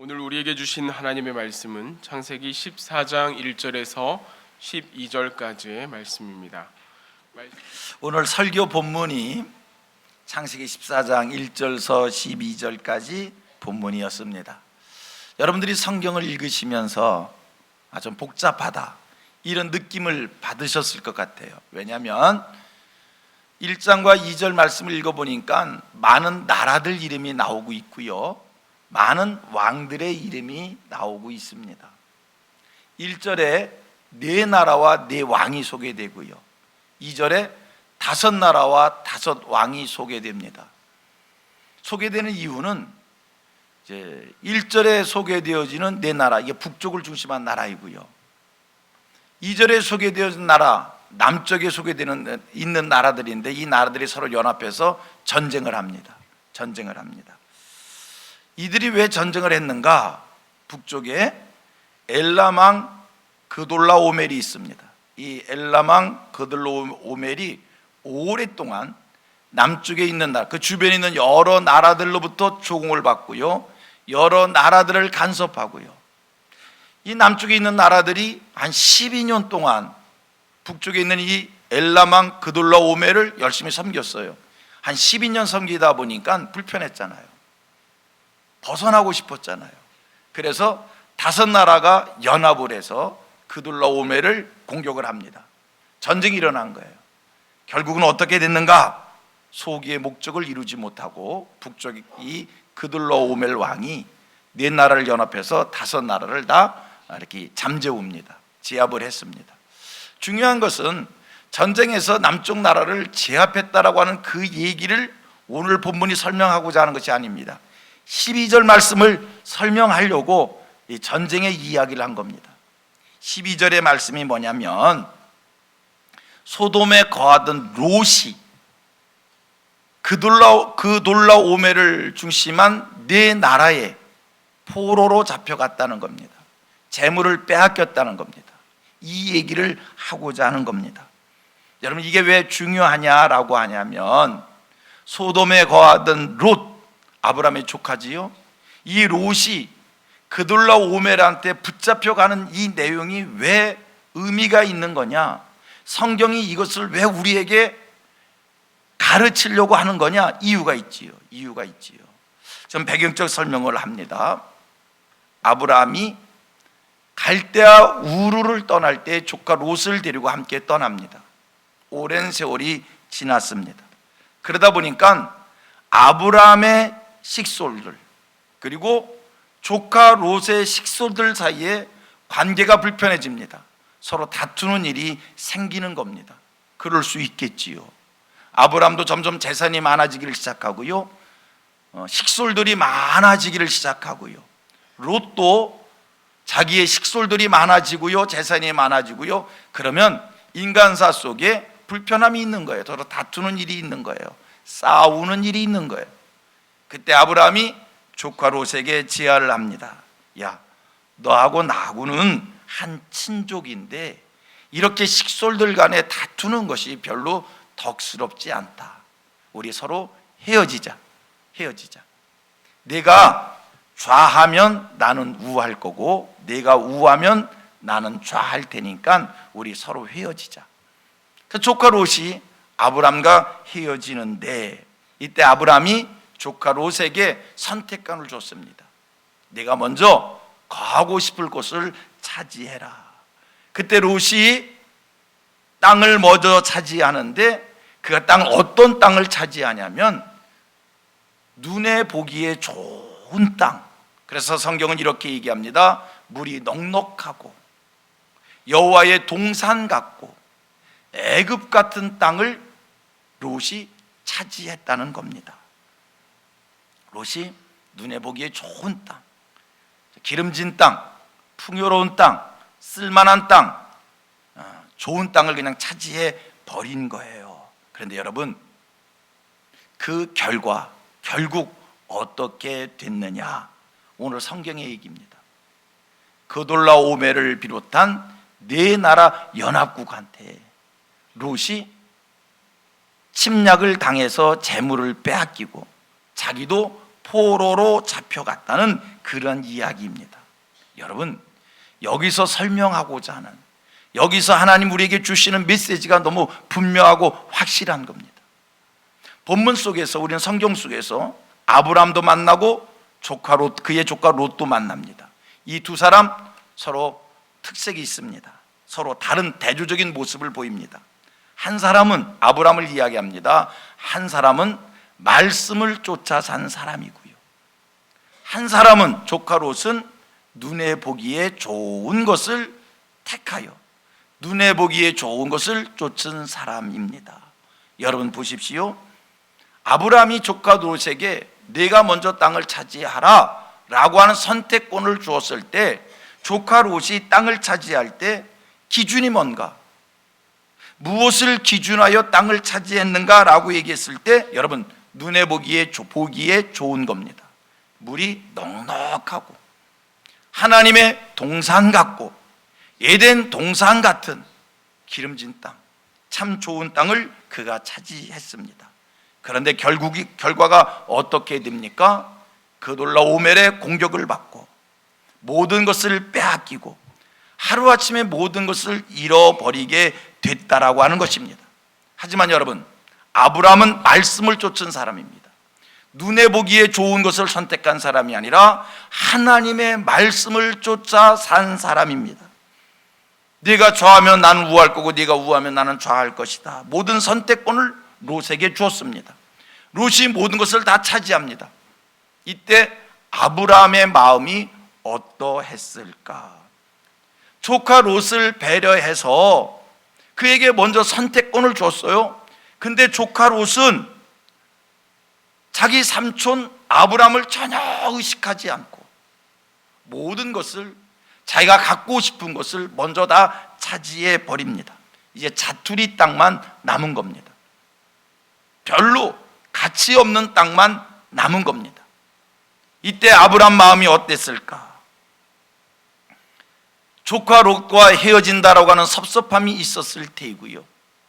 오늘 우리에게 주신 하나님의 말씀은 창세기 14장 1절에서 12절까지의 말씀입니다. 오늘 설교 본문이 창세기 14장 1절서 12절까지 본문이었습니다. 여러분들이 성경을 읽으시면서 좀 복잡하다 이런 느낌을 받으셨을 것 같아요. 왜냐하면 1장과 2절 말씀을 읽어보니까 많은 나라들 이름이 나오고 있고요, 많은 왕들의 이름이 나오고 있습니다. 1절에 네 나라와 네 왕이 소개되고요, 2절에 5나라와 5왕이 소개됩니다. 소개되는 이유는 이제 1절에 소개되어지는 네 나라, 이게 북쪽을 중심한 나라이고요, 2절에 소개되어진 나라, 남쪽에 소개되는 있는 나라들인데 이 나라들이 서로 연합해서 전쟁을 합니다. 이들이 왜 전쟁을 했는가? 북쪽에 엘람왕 그돌라오멜이 있습니다. 이 엘람왕 그돌라오멜이 오랫동안 남쪽에 있는 나라, 그 주변에 있는 여러 나라들로부터 조공을 받고요, 여러 나라들을 간섭하고요, 이 남쪽에 있는 나라들이 한 12년 동안 북쪽에 있는 이 엘람왕 그돌라오멜을 열심히 섬겼어요. 한 12년 섬기다 보니까 불편했잖아요. 벗어나고 싶었잖아요. 그래서 5나라가 연합을 해서 그돌라오멜을 공격을 합니다. 전쟁이 일어난 거예요. 결국은 어떻게 됐는가? 소기의 목적을 이루지 못하고 북쪽 이 그돌라오멜 왕이 네 나라를 연합해서 5나라를 다 이렇게 잠재웁니다. 제압을 했습니다. 중요한 것은 전쟁에서 남쪽 나라를 제압했다라고 하는 그 얘기를 오늘 본문이 설명하고자 하는 것이 아닙니다. 12절 말씀을 설명하려고 이 전쟁의 이야기를 한 겁니다. 12절의 말씀이 뭐냐면, 소돔에 거하던 롯이 그돌라오멜을 중심한 네 나라에 포로로 잡혀갔다는 겁니다. 재물을 빼앗겼다는 겁니다. 이 얘기를 하고자 하는 겁니다. 여러분, 이게 왜 중요하냐라고 하냐면, 소돔에 거하던 롯, 아브라함의 조카지요, 이 롯이 그돌라오멜한테 붙잡혀가는 이 내용이 왜 의미가 있는 거냐, 성경이 이것을 왜 우리에게 가르치려고 하는 거냐, 이유가 있지요. 좀 배경적 설명을 합니다. 아브라함이 갈대아 우르를 떠날 때 조카 롯을 데리고 함께 떠납니다. 오랜 세월이 지났습니다. 그러다 보니까 아브라함의 식솔들 그리고 조카 롯의 식솔들 사이에 관계가 불편해집니다. 서로 다투는 일이 생기는 겁니다. 그럴 수 있겠지요. 아브라함도 점점 재산이 많아지기를 시작하고요, 식솔들이 많아지기를 시작하고요, 롯도 자기의 식솔들이 많아지고요, 재산이 많아지고요, 그러면 인간사 속에 불편함이 있는 거예요. 서로 다투는 일이 있는 거예요. 싸우는 일이 있는 거예요. 그때 아브라함이 조카 롯에게 제안을 합니다. 야, 너하고 나하고는 한 친족인데 이렇게 식솔들 간에 다투는 것이 별로 덕스럽지 않다. 우리 서로 헤어지자. 내가 좌하면 나는 우할 거고 내가 우하면 나는 좌할 테니까 우리 서로 헤어지자. 그 조카 롯이 아브람과 헤어지는데, 이때 아브람이 조카 롯에게 선택권을 줬습니다. 내가 먼저 가고 싶을 곳을 차지해라. 그때 롯이 땅을 먼저 차지하는데, 그가 어떤 땅을 차지하냐면 눈에 보기에 좋은 땅. 그래서 성경은 이렇게 얘기합니다. 물이 넉넉하고 여호와의 동산 같고 애굽 같은 땅을 롯이 차지했다는 겁니다. 롯이 눈에 보기에 좋은 땅, 기름진 땅, 풍요로운 땅, 쓸만한 땅, 좋은 땅을 그냥 차지해 버린 거예요. 그런데 여러분, 그 결국 어떻게 됐느냐, 오늘 성경의 얘기입니다. 그돌라오멜을 비롯한 네 나라 연합국한테 롯이 침략을 당해서 재물을 빼앗기고 자기도 포로로 잡혀갔다는 그런 이야기입니다. 여러분, 여기서 설명하고자 하는, 여기서 하나님 우리에게 주시는 메시지가 너무 분명하고 확실한 겁니다. 본문 속에서, 우리는 성경 속에서 아브라함도 만나고 그의 조카 롯도 만납니다. 이 두 사람 서로 특색이 있습니다. 서로 다른 대조적인 모습을 보입니다. 한 사람은 아브라함을 이야기합니다. 한 사람은 말씀을 쫓아 산 사람이고요, 한 사람은 조카 롯은 눈에 보기에 좋은 것을 택하여 눈에 보기에 좋은 것을 쫓은 사람입니다. 여러분 보십시오. 아브라함이 조카 롯에게 내가 먼저 땅을 차지하라 라고 하는 선택권을 주었을 때, 조카 롯이 땅을 차지할 때 기준이 뭔가, 무엇을 기준하여 땅을 차지했는가 라고 얘기했을 때, 여러분 눈에 보기에 좋은 겁니다. 물이 넉넉하고 하나님의 동산 같고 에덴 동산 같은 기름진 땅, 참 좋은 땅을 그가 차지했습니다. 그런데 결과가 어떻게 됩니까? 그돌라 오멜의 공격을 받고 모든 것을 빼앗기고 하루아침에 모든 것을 잃어버리게 됐다라고 하는 것입니다. 하지만 여러분, 아브라함은 말씀을 쫓은 사람입니다. 눈에 보기에 좋은 것을 선택한 사람이 아니라 하나님의 말씀을 쫓아 산 사람입니다. 네가 좌하면 나는 우할 거고 네가 우하면 나는 좌할 것이다. 모든 선택권을 롯에게 주었습니다. 롯이 모든 것을 다 차지합니다. 이때 아브라함의 마음이 어떠했을까? 조카 롯을 배려해서 그에게 먼저 선택권을 줬어요. 근데 조카 롯은 자기 삼촌 아브라함을 전혀 의식하지 않고 모든 것을, 자기가 갖고 싶은 것을 먼저 다 차지해 버립니다. 이제 자투리 땅만 남은 겁니다. 별로 가치 없는 땅만 남은 겁니다. 이때 아브라함 마음이 어땠을까? 조카 롯과 헤어진다라고 하는 섭섭함이 있었을 테이고요,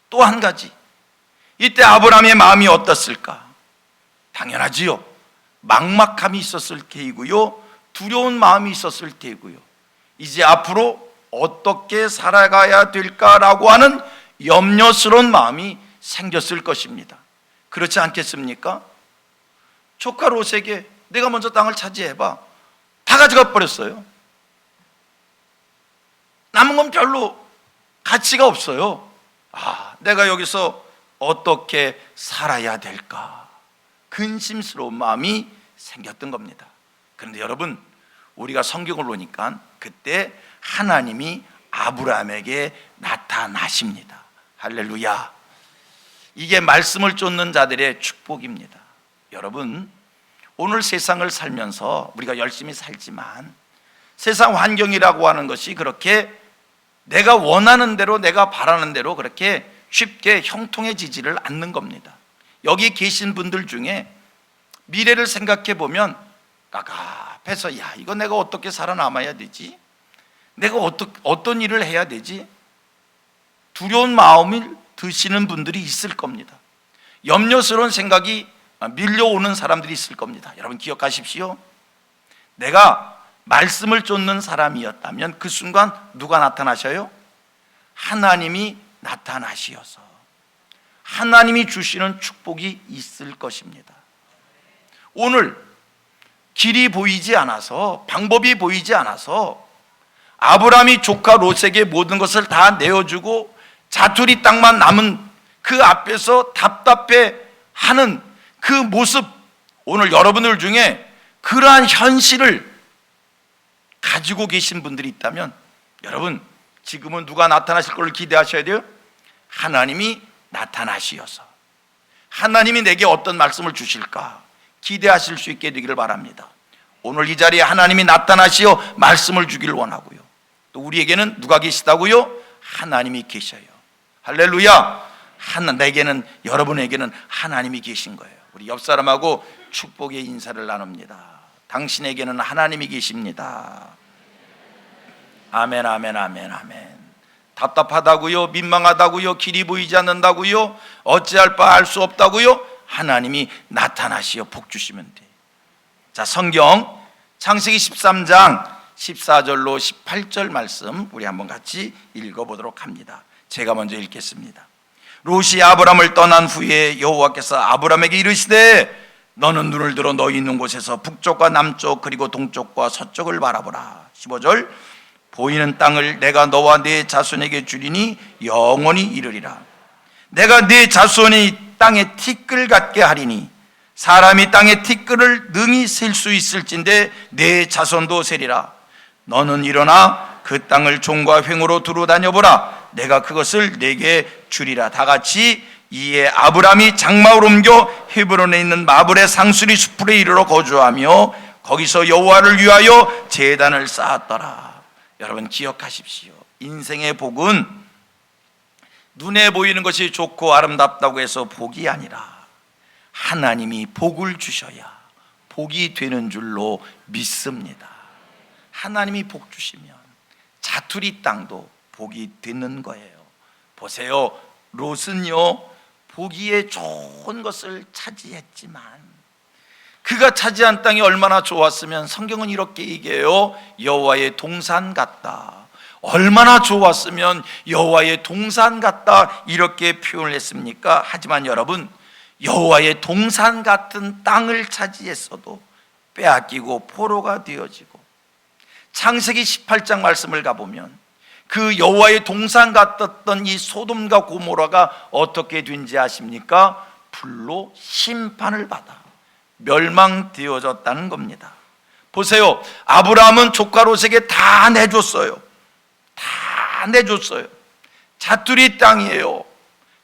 또 한 가지, 이때 아브라함의 마음이 어떻을까? 당연하지요. 막막함이 있었을 테이고요, 두려운 마음이 있었을 테이고요, 이제 앞으로 어떻게 살아가야 될까라고 하는 염려스러운 마음이 생겼을 것입니다. 그렇지 않겠습니까? 조카 롯에게 내가 먼저 땅을 차지해봐, 다 가져가 버렸어요. 남은 건 별로 가치가 없어요. 내가 여기서 어떻게 살아야 될까? 근심스러운 마음이 생겼던 겁니다. 그런데 여러분, 우리가 성경을 보니까 그때 하나님이 아브라함에게 나타나십니다. 할렐루야. 이게 말씀을 쫓는 자들의 축복입니다. 여러분, 오늘 세상을 살면서 우리가 열심히 살지만 세상 환경이라고 하는 것이 그렇게 내가 원하는 대로, 내가 바라는 대로 그렇게 쉽게 형통해지지를 않는 겁니다. 여기 계신 분들 중에 미래를 생각해 보면 깝깝해서, 이거 내가 어떻게 살아남아야 되지? 내가 어떤 일을 해야 되지? 두려운 마음을 드시는 분들이 있을 겁니다. 염려스러운 생각이 밀려오는 사람들이 있을 겁니다. 여러분 기억하십시오. 내가 말씀을 쫓는 사람이었다면 그 순간 누가 나타나셔요? 하나님이 나타나시어서 하나님이 주시는 축복이 있을 것입니다. 오늘 길이 보이지 않아서, 방법이 보이지 않아서 아브라함이 조카 롯에게 모든 것을 다 내어주고 자투리 땅만 남은 그 앞에서 답답해하는 그 모습, 오늘 여러분들 중에 그러한 현실을 가지고 계신 분들이 있다면, 여러분 지금은 누가 나타나실 걸 기대하셔야 돼요? 하나님이 나타나시어서 하나님이 내게 어떤 말씀을 주실까 기대하실 수 있게 되기를 바랍니다. 오늘 이 자리에 하나님이 나타나시어 말씀을 주기를 원하고요, 또 우리에게는 누가 계시다고요? 하나님이 계셔요. 할렐루야. 내게는, 여러분에게는 하나님이 계신 거예요. 우리 옆 사람하고 축복의 인사를 나눕니다. 당신에게는 하나님이 계십니다. 아멘, 아멘, 아멘, 아멘. 답답하다고요? 민망하다고요? 길이 보이지 않는다고요? 어찌할 바 알 수 없다고요? 하나님이 나타나시어 복 주시면 돼. 자, 성경 창세기 13장 14절로 18절 말씀 우리 한번 같이 읽어보도록 합니다. 제가 먼저 읽겠습니다. 롯이 아브람을 떠난 후에 여호와께서 아브람에게 이르시되 너는 눈을 들어 너희 있는 곳에서 북쪽과 남쪽 그리고 동쪽과 서쪽을 바라보라. 15절 보이는 땅을 내가 너와 네 자손에게 주리니 영원히 이르리라. 내가 네 자손이 땅에 티끌 같게 하리니 사람이 땅에 티끌을 능히 셀 수 있을진데 네 자손도 세리라. 너는 일어나 그 땅을 종과 횡으로 두루 다녀보라. 내가 그것을 내게 주리라. 다 같이 이에 아브람이 장막을 옮겨 헤브론에 있는 마블의 상수리 숲으로 이르러 거주하며 거기서 여호와를 위하여 제단을 쌓았더라. 여러분 기억하십시오. 인생의 복은 눈에 보이는 것이 좋고 아름답다고 해서 복이 아니라 하나님이 복을 주셔야 복이 되는 줄로 믿습니다. 하나님이 복 주시면 자투리 땅도 복이 되는 거예요. 보세요. 롯은요 보기에 좋은 것을 차지했지만 그가 차지한 땅이 얼마나 좋았으면 성경은 이렇게 얘기해요. 여호와의 동산 같다. 얼마나 좋았으면 여호와의 동산 같다 이렇게 표현을 했습니까? 하지만 여러분 여호와의 동산 같은 땅을 차지했어도 빼앗기고 포로가 되어지고 창세기 18장 말씀을 가보면 그 여호와의 동산 같았던 이 소돔과 고모라가 어떻게 된지 아십니까? 불로 심판을 받아 멸망되어졌다는 겁니다. 보세요. 아브라함은 조카 롯에게 다 내줬어요. 다 내줬어요. 자투리 땅이에요.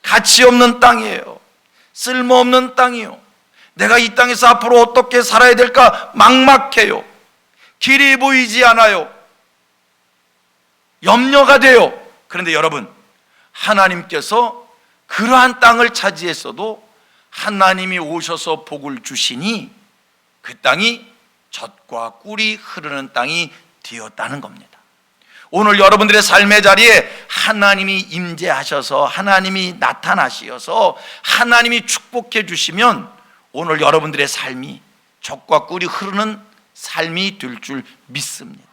가치 없는 땅이에요. 쓸모없는 땅이요. 내가 이 땅에서 앞으로 어떻게 살아야 될까 막막해요. 길이 보이지 않아요. 염려가 돼요. 그런데 여러분 하나님께서 그러한 땅을 차지했어도 하나님이 오셔서 복을 주시니 그 땅이 젖과 꿀이 흐르는 땅이 되었다는 겁니다. 오늘 여러분들의 삶의 자리에 하나님이 임재하셔서 하나님이 나타나시어서 하나님이 축복해 주시면 오늘 여러분들의 삶이 젖과 꿀이 흐르는 삶이 될 줄 믿습니다.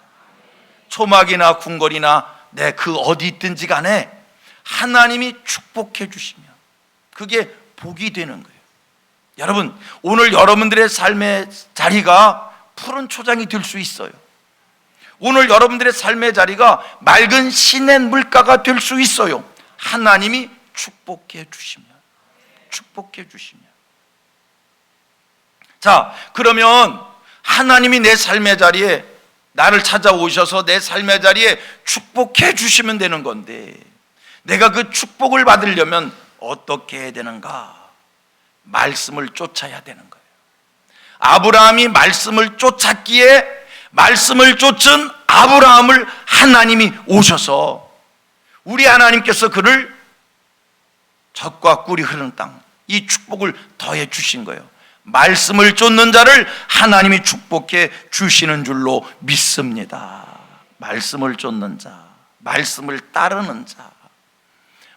초막이나 궁궐이나 그 어디 있든지 간에 하나님이 축복해 주시면 그게 복이 되는 거예요. 여러분 오늘 여러분들의 삶의 자리가 푸른 초장이 될 수 있어요. 오늘 여러분들의 삶의 자리가 맑은 시냇 물가가 될 수 있어요. 하나님이 축복해 주시면. 자, 그러면 하나님이 내 삶의 자리에 나를 찾아오셔서 내 삶의 자리에 축복해 주시면 되는 건데 내가 그 축복을 받으려면 어떻게 해야 되는가? 말씀을 쫓아야 되는 거예요. 아브라함이 말씀을 쫓았기에 말씀을 쫓은 아브라함을 하나님이 오셔서 우리 하나님께서 그를 젖과 꿀이 흐르는 땅, 이 축복을 더해 주신 거예요. 말씀을 쫓는 자를 하나님이 축복해 주시는 줄로 믿습니다. 말씀을 쫓는 자, 말씀을 따르는 자,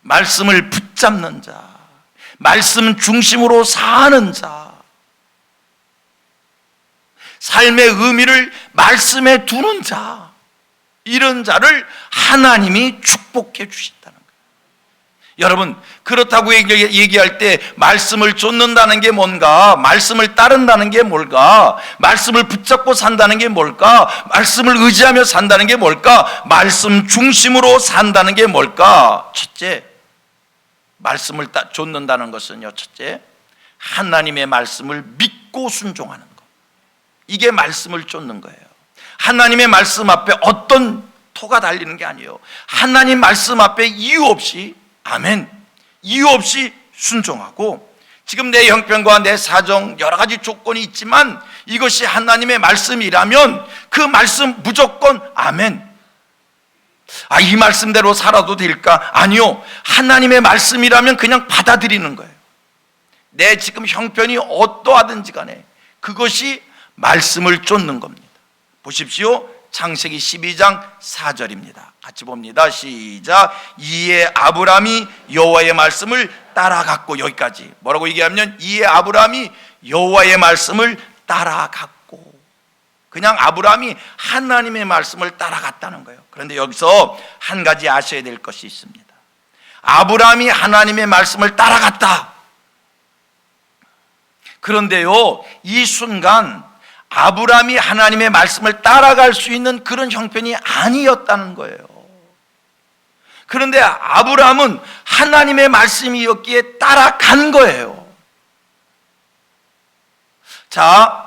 말씀을 붙잡는 자, 말씀 중심으로 사는 자, 삶의 의미를 말씀에 두는 자, 이런 자를 하나님이 축복해 주신다는 거예요. 여러분 그렇다고 얘기할 때 말씀을 쫓는다는 게 뭔가, 말씀을 따른다는 게 뭘까, 말씀을 붙잡고 산다는 게 뭘까, 말씀을 의지하며 산다는 게 뭘까, 말씀 중심으로 산다는 게 뭘까? 첫째, 말씀을 쫓는다는 것은요, 첫째 하나님의 말씀을 믿고 순종하는 것, 이게 말씀을 쫓는 거예요. 하나님의 말씀 앞에 어떤 토가 달리는 게 아니에요. 하나님 말씀 앞에 이유 없이, 아멘, 이유 없이 순종하고, 지금 내 형편과 내 사정 여러 가지 조건이 있지만 이것이 하나님의 말씀이라면 그 말씀 무조건 아멘. 이 말씀대로 살아도 될까? 아니요, 하나님의 말씀이라면 그냥 받아들이는 거예요. 내 지금 형편이 어떠하든지 간에 그것이 말씀을 쫓는 겁니다. 보십시오. 창세기 12장 4절입니다. 같이 봅니다. 시작. 이에 아브람이 여호와의 말씀을 따라갔고, 여기까지 뭐라고 얘기하면 이에 아브람이 여호와의 말씀을 따라갔고, 그냥 아브라함이 하나님의 말씀을 따라갔다는 거예요. 그런데 여기서 한 가지 아셔야 될 것이 있습니다. 아브라함이 하나님의 말씀을 따라갔다. 그런데요, 이 순간 아브라함이 하나님의 말씀을 따라갈 수 있는 그런 형편이 아니었다는 거예요. 그런데 아브라함은 하나님의 말씀이었기에 따라간 거예요. 자,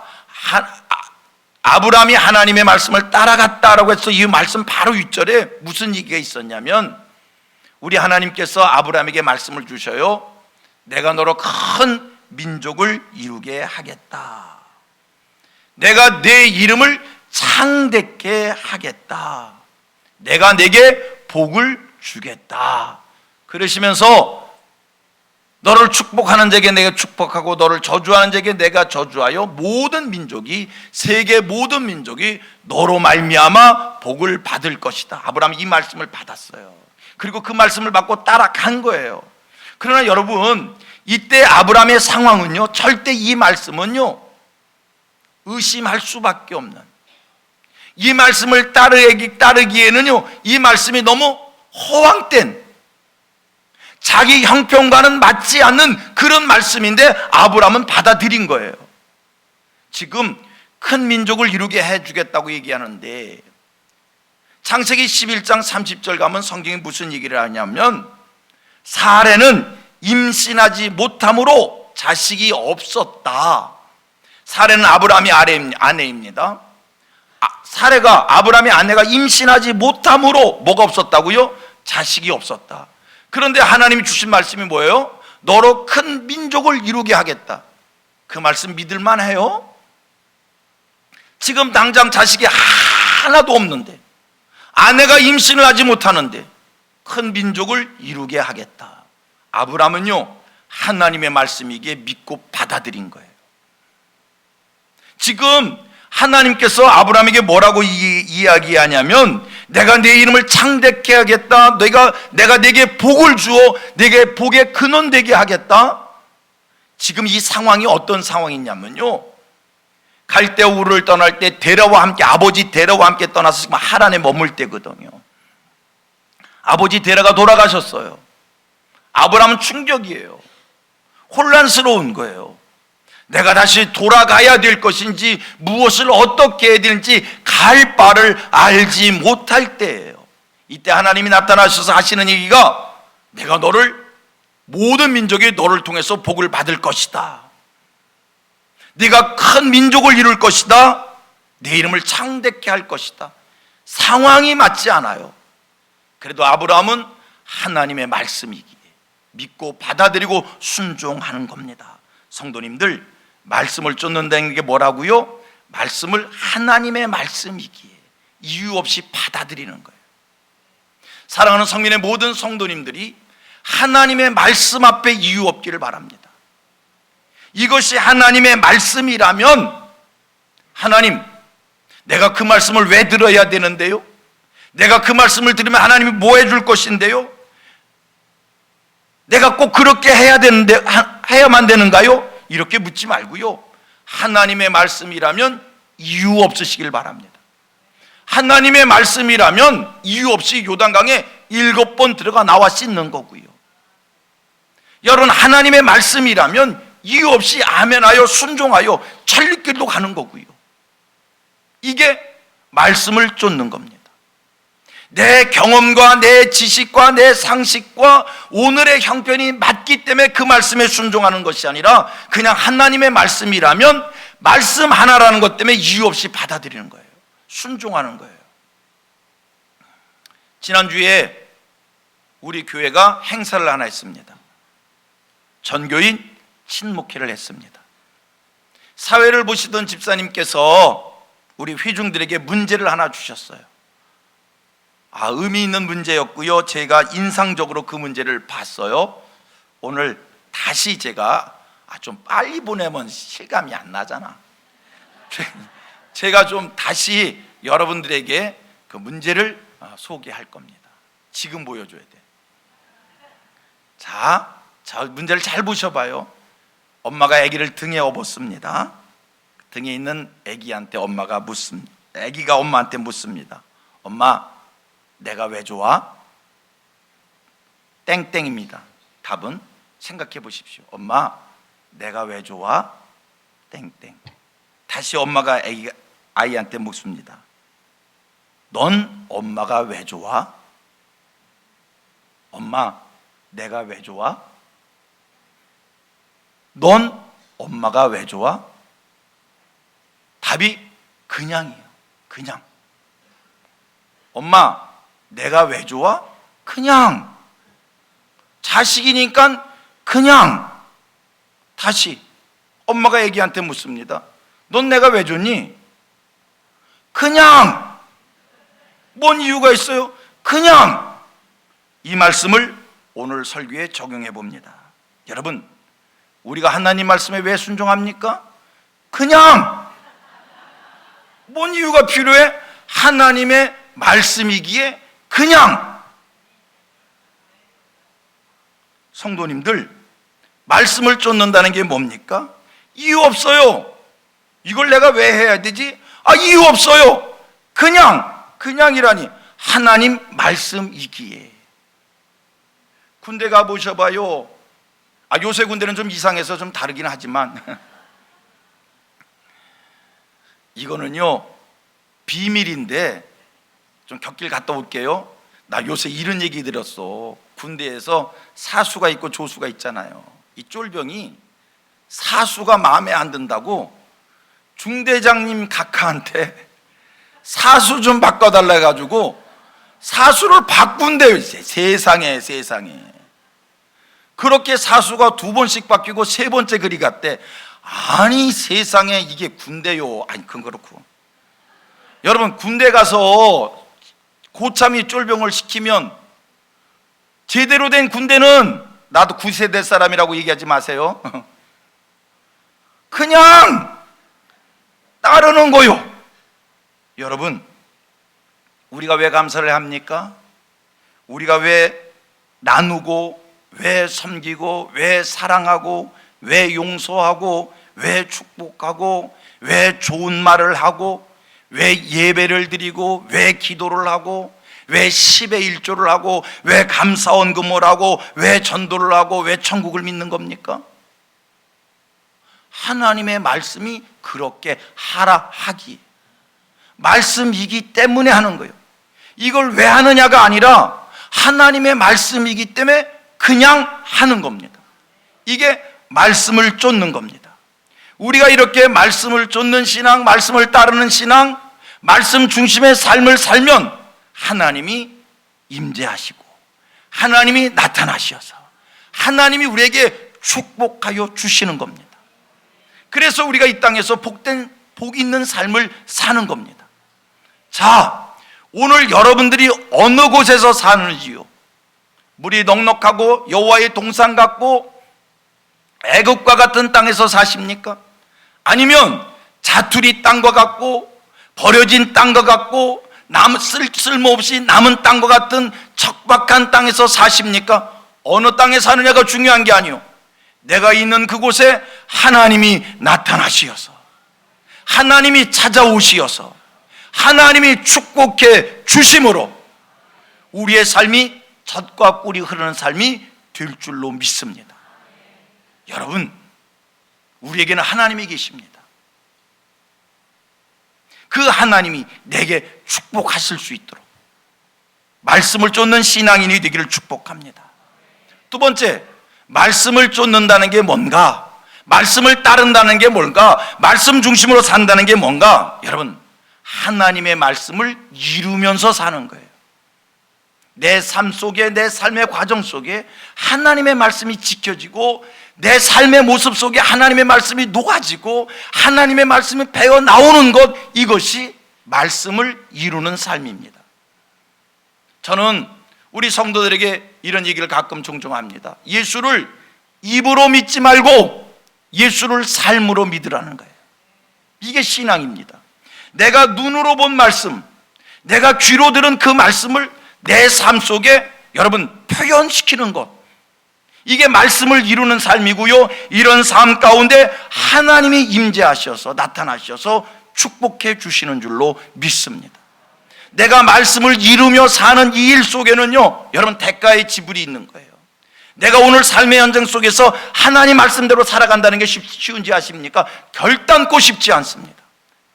아브라함이 하나님의 말씀을 따라갔다라고 해서 이 말씀 바로 윗절에 무슨 얘기가 있었냐면, 우리 하나님께서 아브라함에게 말씀을 주셔요. 내가 너로 큰 민족을 이루게 하겠다. 내가 내 이름을 창대케 하겠다. 내가 내게 복을 주겠다. 그러시면서 너를 축복하는 자에게 내가 축복하고 너를 저주하는 자에게 내가 저주하여 모든 민족이, 세계 모든 민족이 너로 말미암아 복을 받을 것이다. 아브라함이 이 말씀을 받았어요. 그리고 그 말씀을 받고 따라간 거예요. 그러나 여러분, 이때 아브라함의 상황은요, 절대 이 말씀은요 의심할 수밖에 없는, 이 말씀을 따르기에는요 이 말씀이 너무 허황된, 자기 형편과는 맞지 않는 그런 말씀인데 아브라함은 받아들인 거예요. 지금 큰 민족을 이루게 해주겠다고 얘기하는데, 창세기 11장 30절 가면 성경이 무슨 얘기를 하냐면, 사레는 임신하지 못함으로 자식이 없었다. 사레는 아브라함의 아내입니다. 사레가, 아브라함의 아내가 임신하지 못함으로 뭐가 없었다고요? 자식이 없었다. 그런데 하나님이 주신 말씀이 뭐예요? 너로 큰 민족을 이루게 하겠다. 그 말씀 믿을만 해요? 지금 당장 자식이 하나도 없는데, 아내가 임신을 하지 못하는데 큰 민족을 이루게 하겠다. 아브라함은요 하나님의 말씀이기에 믿고 받아들인 거예요. 지금 하나님께서 아브라함에게 뭐라고 이야기하냐면, 내가 내 이름을 창대케 하겠다. 내가 내게 복을 주어 내게 복의 근원 되게 하겠다. 지금 이 상황이 어떤 상황이냐면요, 갈대 우르를 떠날 때 데라와 함께, 아버지 데라와 함께 떠나서 지금 하란에 머물 때거든요. 아버지 데라가 돌아가셨어요. 아브라함은 충격이에요. 혼란스러운 거예요. 내가 다시 돌아가야 될 것인지 무엇을 어떻게 해야 되는지 갈 바를 알지 못할 때예요. 이때 하나님이 나타나셔서 하시는 얘기가, 내가 너를, 모든 민족이 너를 통해서 복을 받을 것이다. 네가 큰 민족을 이룰 것이다. 내 이름을 창대케 할 것이다. 상황이 맞지 않아요. 그래도 아브라함은 하나님의 말씀이기에 믿고 받아들이고 순종하는 겁니다. 성도님들, 말씀을 쫓는다는 게 뭐라고요? 말씀을 하나님의 말씀이기에 이유 없이 받아들이는 거예요. 사랑하는 성민의 모든 성도님들이 하나님의 말씀 앞에 이유 없기를 바랍니다. 이것이 하나님의 말씀이라면, 하나님, 내가 그 말씀을 왜 들어야 되는데요? 내가 그 말씀을 들으면 하나님이 뭐 해줄 것인데요? 내가 꼭 그렇게 해야만 되는가요? 이렇게 묻지 말고요, 하나님의 말씀이라면 이유 없으시길 바랍니다. 하나님의 말씀이라면 이유 없이 요단강에 7번 들어가 나와 씻는 거고요. 여러분, 하나님의 말씀이라면 이유 없이 아멘하여 순종하여 천리길로 가는 거고요. 이게 말씀을 쫓는 겁니다. 내 경험과 내 지식과 내 상식과 오늘의 형편이 맞기 때문에 그 말씀에 순종하는 것이 아니라, 그냥 하나님의 말씀이라면 말씀 하나라는 것 때문에 이유 없이 받아들이는 거예요. 순종하는 거예요. 지난주에 우리 교회가 행사를 하나 했습니다. 전교인 친목회를 했습니다. 사회를 보시던 집사님께서 우리 회중들에게 문제를 하나 주셨어요. 의미 있는 문제였고요, 제가 인상적으로 그 문제를 봤어요. 오늘 다시 제가 좀 빨리 보내면 실감이 안 나잖아. 제가 좀 다시 여러분들에게 그 문제를 소개할 겁니다. 지금 보여줘야 돼. 자, 문제를 잘 보셔봐요. 엄마가 아기를 등에 업었습니다. 등에 있는 아기한테 아기가 엄마한테 묻습니다. 엄마, 내가 왜 좋아? 땡땡입니다. 답은 생각해 보십시오. 엄마, 내가 왜 좋아? 땡땡. 다시 엄마가 아이한테 묻습니다. 넌 엄마가 왜 좋아? 엄마, 내가 왜 좋아? 넌 엄마가 왜 좋아? 답이 그냥이에요. 그냥. 엄마, 내가 왜 좋아? 그냥. 자식이니까 그냥. 다시 엄마가 애기한테 묻습니다. 넌 내가 왜 좋니? 그냥. 뭔 이유가 있어요? 그냥. 이 말씀을 오늘 설교에 적용해 봅니다. 여러분, 우리가 하나님 말씀에 왜 순종합니까? 그냥. 뭔 이유가 필요해? 하나님의 말씀이기에 그냥. 성도님들, 말씀을 쫓는다는 게 뭡니까? 이유 없어요. 이걸 내가 왜 해야 되지? 이유 없어요. 그냥이라니 하나님 말씀이기에. 군대 가보셔봐요. 요새 군대는 좀 이상해서 좀 다르긴 하지만 이거는요 비밀인데 좀 곁길 갔다 올게요. 나 요새 이런 얘기 들었어. 군대에서 사수가 있고 조수가 있잖아요. 이 쫄병이 사수가 마음에 안 든다고 중대장님 각하한테 사수 좀 바꿔달라 해가지고 사수를 바꾼대요. 세상에. 그렇게 사수가 2번씩 바뀌고 3번째 그리 갔대. 아니 세상에, 이게 군대요. 그건 그렇고, 여러분, 군대 가서 고참이 쫄병을 시키면 제대로 된 군대는, 나도 9세대 사람이라고 얘기하지 마세요. 그냥 따르는 거요. 여러분, 우리가 왜 감사를 합니까? 우리가 왜 나누고, 왜 섬기고, 왜 사랑하고, 왜 용서하고, 왜 축복하고, 왜 좋은 말을 하고, 왜 예배를 드리고, 왜 기도를 하고, 왜 10의 1조를 하고, 왜 감사원금을 하고, 왜 전도를 하고, 왜 천국을 믿는 겁니까? 하나님의 말씀이 그렇게 하라 하기, 말씀이기 때문에 하는 거예요. 이걸 왜 하느냐가 아니라 하나님의 말씀이기 때문에 그냥 하는 겁니다. 이게 말씀을 쫓는 겁니다. 우리가 이렇게 말씀을 쫓는 신앙, 말씀을 따르는 신앙, 말씀 중심의 삶을 살면 하나님이 임재하시고 하나님이 나타나셔서 하나님이 우리에게 축복하여 주시는 겁니다. 그래서 우리가 이 땅에서 복 있는 삶을 사는 겁니다. 자, 오늘 여러분들이 어느 곳에서 사는지요? 물이 넉넉하고 여호와의 동산 같고 애굽과 같은 땅에서 사십니까? 아니면 자투리 땅과 같고 버려진 땅과 같고 쓸모없이 남은 땅과 같은 척박한 땅에서 사십니까? 어느 땅에 사느냐가 중요한 게 아니요, 내가 있는 그곳에 하나님이 나타나시어서, 하나님이 찾아오시어서, 하나님이 축복해 주심으로 우리의 삶이 젖과 꿀이 흐르는 삶이 될 줄로 믿습니다. 여러분, 우리에게는 하나님이 계십니다. 그 하나님이 내게 축복하실 수 있도록 말씀을 쫓는 신앙인이 되기를 축복합니다. 두 번째, 말씀을 쫓는다는 게 뭔가? 말씀을 따른다는 게 뭔가? 말씀 중심으로 산다는 게 뭔가? 여러분, 하나님의 말씀을 이루면서 사는 거예요. 내 삶 속에, 내 삶의 과정 속에 하나님의 말씀이 지켜지고, 내 삶의 모습 속에 하나님의 말씀이 녹아지고, 하나님의 말씀이 배어 나오는 것, 이것이 말씀을 이루는 삶입니다. 저는 우리 성도들에게 이런 얘기를 가끔 종종 합니다. 예수를 입으로 믿지 말고 예수를 삶으로 믿으라는 거예요. 이게 신앙입니다. 내가 눈으로 본 말씀, 내가 귀로 들은 그 말씀을 내 삶 속에 여러분 표현시키는 것, 이게 말씀을 이루는 삶이고요. 이런 삶 가운데 하나님이 임재하셔서 나타나셔서 축복해 주시는 줄로 믿습니다. 내가 말씀을 이루며 사는 이 일 속에는요, 여러분 대가의 지불이 있는 거예요. 내가 오늘 삶의 현장 속에서 하나님 말씀대로 살아간다는 게 쉬운지 아십니까? 결단코 쉽지 않습니다.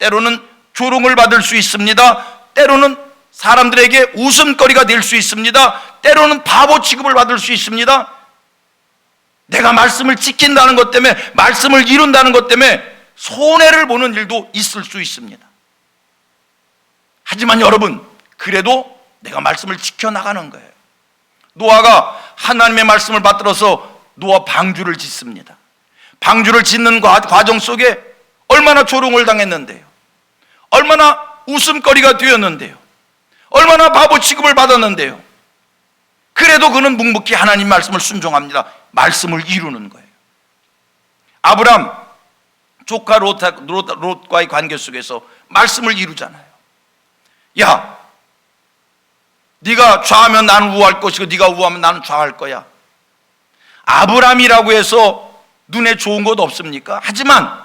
때로는 조롱을 받을 수 있습니다. 때로는 사람들에게 웃음거리가 될 수 있습니다. 때로는 바보 취급을 받을 수 있습니다. 내가 말씀을 지킨다는 것 때문에, 말씀을 이룬다는 것 때문에 손해를 보는 일도 있을 수 있습니다. 하지만 여러분, 그래도 내가 말씀을 지켜나가는 거예요. 노아가 하나님의 말씀을 받들어서 노아 방주를 짓습니다. 방주를 짓는 과정 속에 얼마나 조롱을 당했는데요. 얼마나 웃음거리가 되었는데요. 얼마나 바보 취급을 받았는데요. 그래도 그는 묵묵히 하나님 말씀을 순종합니다. 말씀을 이루는 거예요. 아브람 조카 롯과의 관계 속에서 말씀을 이루잖아요. 야, 네가 좌하면 나는 우할 것이고 네가 우하면 나는 좌할 거야. 아브람이라고 해서 눈에 좋은 것 없습니까? 하지만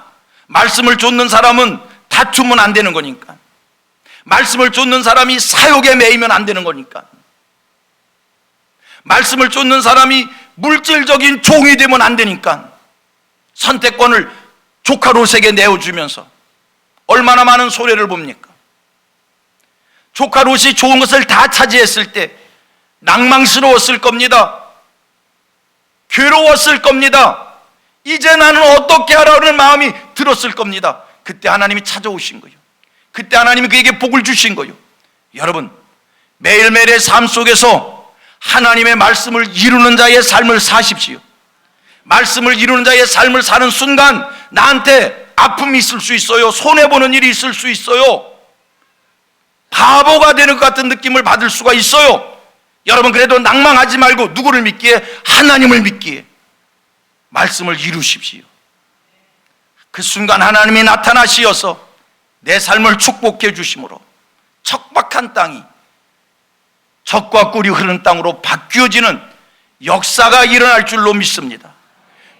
말씀을 좇는 사람은 다투면 안 되는 거니까, 말씀을 좇는 사람이 사욕에 매이면 안 되는 거니까, 말씀을 쫓는 사람이 물질적인 종이 되면 안 되니까 선택권을 조카 롯에게 내어주면서 얼마나 많은 손해를 봅니까? 조카 롯이 좋은 것을 다 차지했을 때 낭망스러웠을 겁니다. 괴로웠을 겁니다. 이제 나는 어떻게 하라는 마음이 들었을 겁니다. 그때 하나님이 찾아오신 거예요. 그때 하나님이 그에게 복을 주신 거예요. 여러분, 매일매일의 삶 속에서 하나님의 말씀을 이루는 자의 삶을 사십시오. 말씀을 이루는 자의 삶을 사는 순간 나한테 아픔이 있을 수 있어요. 손해보는 일이 있을 수 있어요. 바보가 되는 것 같은 느낌을 받을 수가 있어요. 여러분, 그래도 낭망하지 말고 누구를 믿기에? 하나님을 믿기에 말씀을 이루십시오. 그 순간 하나님이 나타나시어서 내 삶을 축복해 주심으로 척박한 땅이 젖과 꿀이 흐르는 땅으로 바뀌어지는 역사가 일어날 줄로 믿습니다.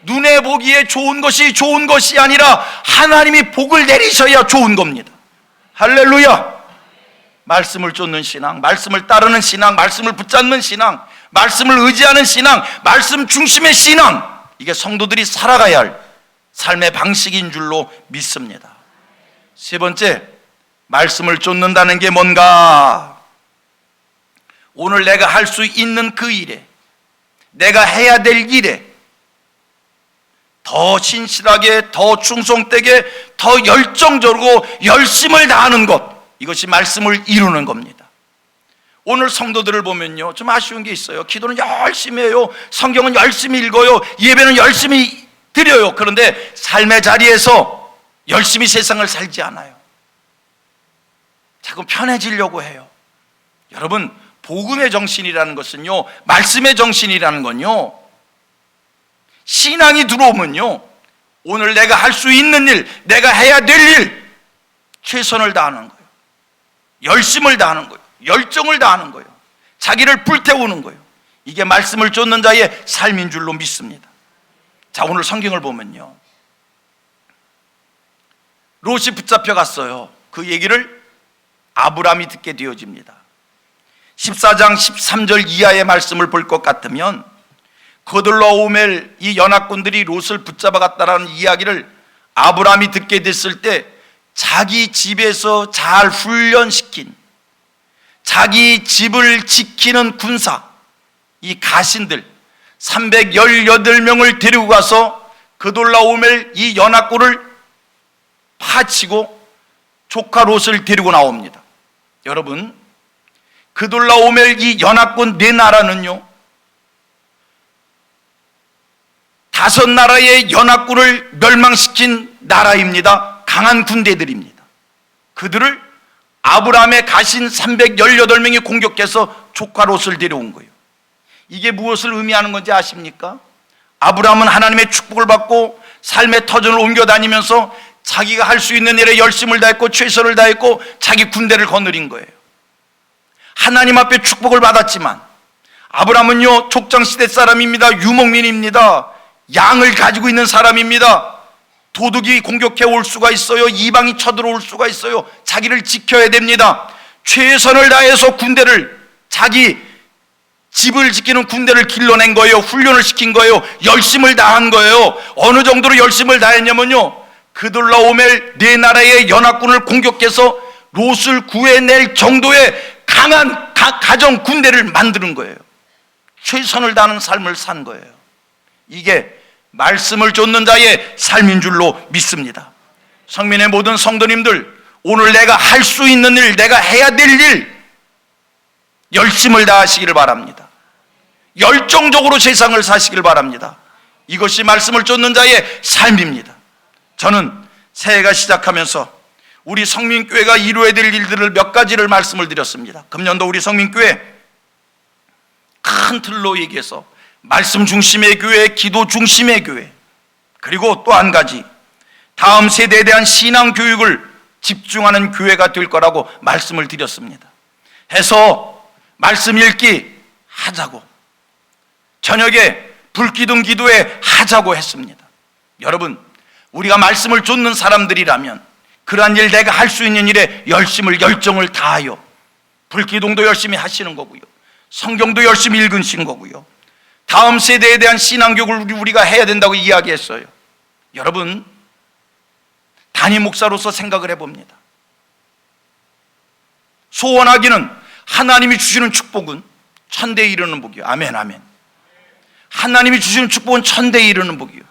눈에 보기에 좋은 것이 아니라 하나님이 복을 내리셔야 좋은 겁니다. 할렐루야. 말씀을 쫓는 신앙, 말씀을 따르는 신앙, 말씀을 붙잡는 신앙, 말씀을 의지하는 신앙, 말씀 중심의 신앙, 이게 성도들이 살아가야 할 삶의 방식인 줄로 믿습니다. 세 번째, 말씀을 쫓는다는 게 뭔가? 오늘 내가 할 수 있는 그 일에, 내가 해야 될 일에 더 신실하게, 더 충성되게, 더 열정적으로 열심을 다하는 것, 이것이 말씀을 이루는 겁니다. 오늘 성도들을 보면요, 좀 아쉬운 게 있어요. 기도는 열심히 해요. 성경은 열심히 읽어요. 예배는 열심히 드려요. 그런데 삶의 자리에서 열심히 세상을 살지 않아요. 자꾸 편해지려고 해요. 여러분, 복음의 정신이라는 것은요, 말씀의 정신이라는 건요, 신앙이 들어오면요, 오늘 내가 할 수 있는 일, 내가 해야 될 일, 최선을 다하는 거예요. 열심을 다하는 거예요. 열정을 다하는 거예요. 자기를 불태우는 거예요. 이게 말씀을 쫓는 자의 삶인 줄로 믿습니다. 자, 오늘 성경을 보면요, 롯이 붙잡혀 갔어요. 그 얘기를 아브람이 듣게 되어집니다. 14장 13절 이하의 말씀을 볼 것 같으면 거들라오멜 이 연합군들이 롯을 붙잡아 갔다라는 이야기를 아브람이 듣게 됐을 때 자기 집에서 잘 훈련시킨, 자기 집을 지키는 군사, 이 가신들 318명을 데리고 가서 그돌라오멜 이 연합군을 파치고 조카 롯을 데리고 나옵니다. 여러분, 그돌라오멜 이 연합군 네 나라는요, 5나라의 연합군을 멸망시킨 나라입니다. 강한 군대들입니다. 그들을 아브라함의 가신 318명이 공격해서 조카 롯을 데려온 거예요. 이게 무엇을 의미하는 건지 아십니까? 아브라함은 하나님의 축복을 받고 삶의 터전을 옮겨 다니면서 자기가 할 수 있는 일에 열심을 다했고 최선을 다했고 자기 군대를 거느린 거예요. 하나님 앞에 축복을 받았지만, 아브라함은요 족장시대 사람입니다. 유목민입니다. 양을 가지고 있는 사람입니다. 도둑이 공격해 올 수가 있어요. 이방이 쳐들어올 수가 있어요. 자기를 지켜야 됩니다. 최선을 다해서 군대를, 자기 집을 지키는 군대를 길러낸 거예요. 훈련을 시킨 거예요. 열심을 다한 거예요. 어느 정도로 열심을 다했냐면요, 그돌라오멜 네 나라의 연합군을 공격해서 롯을 구해낼 정도의 강한 가정 군대를 만드는 거예요. 최선을 다하는 삶을 산 거예요. 이게 말씀을 쫓는 자의 삶인 줄로 믿습니다. 성민의 모든 성도님들, 오늘 내가 할 수 있는 일, 내가 해야 될 일, 열심을 다하시기를 바랍니다. 열정적으로 세상을 사시길 바랍니다. 이것이 말씀을 쫓는 자의 삶입니다. 저는 새해가 시작하면서 우리 성민교회가 이루어야 될 일들을 몇 가지를 말씀을 드렸습니다. 금년도 우리 성민교회 큰 틀로 얘기해서 말씀 중심의 교회, 기도 중심의 교회, 그리고 또 한 가지, 다음 세대에 대한 신앙 교육을 집중하는 교회가 될 거라고 말씀을 드렸습니다. 해서 말씀 읽기 하자고, 저녁에 불기둥 기도회 하자고 했습니다. 여러분, 우리가 말씀을 쫓는 사람들이라면 그러한 일, 내가 할 수 있는 일에 열정을 다하여 불기둥도 열심히 하시는 거고요, 성경도 열심히 읽으신 거고요, 다음 세대에 대한 신앙교육을 우리가 해야 된다고 이야기했어요. 여러분, 담임 목사로서 생각을 해봅니다. 소원하기는 하나님이 주시는 축복은 천대에 이르는 복이요. 아멘, 아멘. 하나님이 주시는 축복은 천대에 이르는 복이요.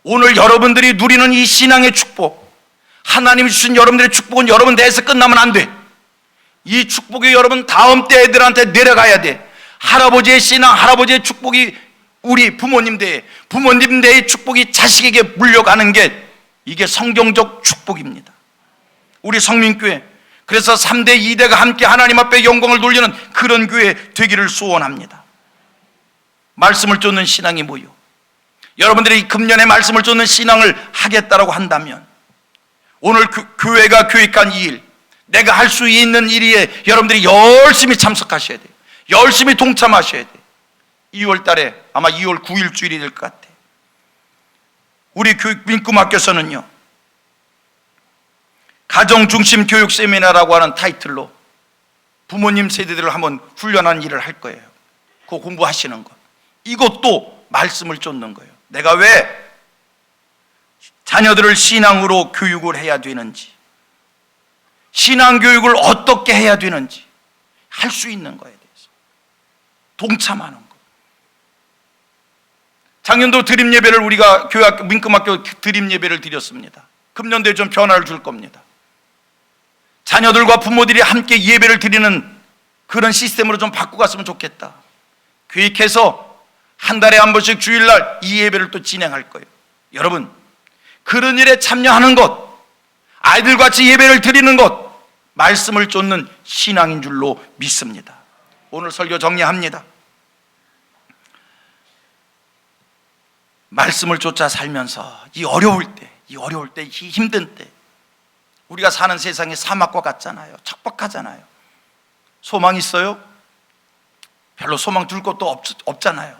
오늘 여러분들이 누리는 이 신앙의 축복, 하나님이 주신 여러분들의 축복은 여러분 대에서 끝나면 안 돼. 이 축복이 여러분 다음 때 애들한테 내려가야 돼. 할아버지의 신앙, 할아버지의 축복이 우리 부모님 대에, 부모님 대의 축복이 자식에게 물려가는 게, 이게 성경적 축복입니다. 우리 성민교회, 그래서 3대 2대가 함께 하나님 앞에 영광을 돌리는 그런 교회 되기를 소원합니다. 말씀을 쫓는 신앙이 뭐요? 여러분들이 금년에 말씀을 쫓는 신앙을 하겠다라고 한다면 오늘 교회가 교육한 이 일, 내가 할 수 있는 일에 여러분들이 열심히 참석하셔야 돼요. 열심히 동참하셔야 돼요. 2월 달에 아마 2월 9일 주일이 될 것 같아요. 우리 민꿈학교에서는요, 가정중심 교육 세미나라고 하는 타이틀로 부모님 세대들을 한번 훈련하는 일을 할 거예요. 그거 공부하시는 것, 이것도 말씀을 쫓는 거예요. 내가 왜 자녀들을 신앙으로 교육을 해야 되는지, 신앙교육을 어떻게 해야 되는지 할 수 있는 거에 대해서 동참하는 거. 작년도 드림 예배를 우리가 교회학교, 민금학교 드림 예배를 드렸습니다. 금년도에 좀 변화를 줄 겁니다. 자녀들과 부모들이 함께 예배를 드리는 그런 시스템으로 좀 바꾸고 갔으면 좋겠다. 계획해서 한 달에 한 번씩 주일날 이 예배를 또 진행할 거예요. 여러분, 그런 일에 참여하는 것, 아이들과 같이 예배를 드리는 것, 말씀을 쫓는 신앙인 줄로 믿습니다. 오늘 설교 정리합니다. 말씀을 쫓아 살면서 이 어려울 때, 이 힘든 때, 우리가 사는 세상이 사막과 같잖아요. 척박하잖아요. 소망 있어요? 별로 소망 둘 것도 없잖아요.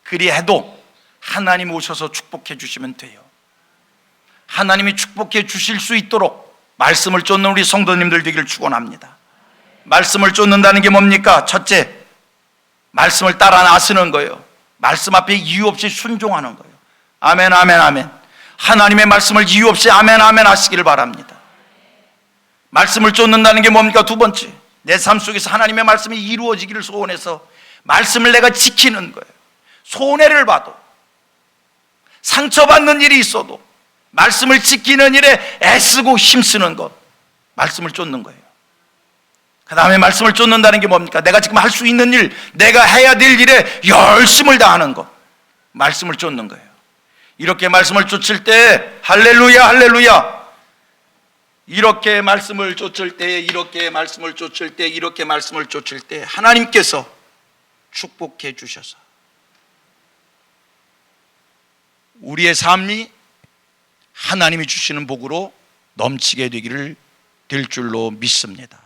그리해도 하나님 오셔서 축복해 주시면 돼요. 하나님이 축복해 주실 수 있도록 말씀을 쫓는 우리 성도님들 되기를 축원합니다. 말씀을 쫓는다는 게 뭡니까? 첫째, 말씀을 따라 나서는 거예요. 말씀 앞에 이유 없이 순종하는 거예요. 아멘, 아멘, 아멘. 하나님의 말씀을 이유 없이 아멘, 아멘 하시기를 바랍니다. 말씀을 쫓는다는 게 뭡니까? 두 번째, 내 삶 속에서 하나님의 말씀이 이루어지기를 소원해서 말씀을 내가 지키는 거예요. 손해를 봐도, 상처받는 일이 있어도 말씀을 지키는 일에 애쓰고 힘쓰는 것, 말씀을 쫓는 거예요. 그 다음에 말씀을 쫓는다는 게 뭡니까? 내가 지금 할 수 있는 일, 내가 해야 될 일에 열심을 다하는 것, 말씀을 쫓는 거예요. 이렇게 말씀을 쫓을 때 할렐루야, 할렐루야. 이렇게 말씀을 쫓을 때, 이렇게 말씀을 쫓을 때, 이렇게 말씀을 쫓을 때 하나님께서 축복해 주셔서 우리의 삶이 하나님이 주시는 복으로 넘치게 되기를 될 줄로 믿습니다.